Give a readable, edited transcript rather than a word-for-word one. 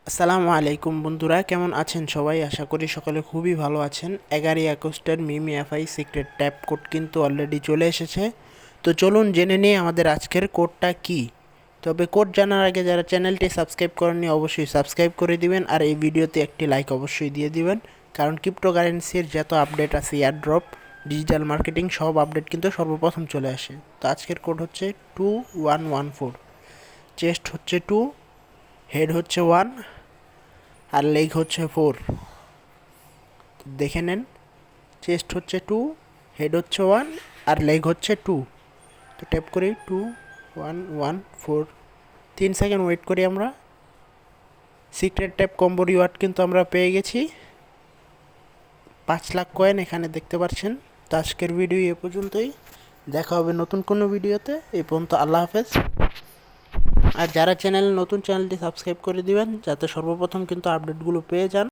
আসসালামু আলাইকুম বন্ধুরা, কেমন আছেন সবাই? আশা করি সকলে খুবই ভালো আছেন। 11 আগস্টের মিমি এফআই সিক্রেট ট্যাপ কোড কিন্তু অলরেডি চলে এসেছে। তো চলুন জেনে নিই আমাদের আজকের কোডটা কি। তবে কোড জানার আগে যারা চ্যানেলটি সাবস্ক্রাইব করেননি অবশ্যই সাবস্ক্রাইব করে দিবেন, আর এই ভিডিওতে একটি লাইক অবশ্যই দিয়ে দিবেন, কারণ ক্রিপ্টোকারেন্সির যত আপডেট আছে, এয়ারড্রপ, ডিজিটাল মার্কেটিং, সব আপডেট কিন্তু সর্বপ্রথম চলে আসে। তো আজকের কোড হচ্ছে 2114, চেস্ট হচ্ছে 2, হেড হচ্ছে 1, আর লেগ হচ্ছে 4। দেখে নেন, চেস্ট হচ্ছে 2, হেড হচ্ছে 1, আর লেগ হচ্ছে 2। তো ট্যাপ করি 2114, 3 সেকেন্ড ওয়েট করি আমরা। সিক্রেট ট্যাপ কম্বো রিওয়ার্ড কিন্তু আমরা পেয়ে গেছি, 5 লাখ কয়েন এখানে দেখতে পাচ্ছেন। তো আজকের ভিডিও এ পর্যন্তই, দেখা হবে নতুন কোনো ভিডিওতে। এই পর্যন্ত আল্লাহ হাফেজ। আর যারা চ্যানেলটি সাবস্ক্রাইব করে দিবেন যাতে সর্বপ্রথম কিন্তু আপডেটগুলো পেয়ে যান।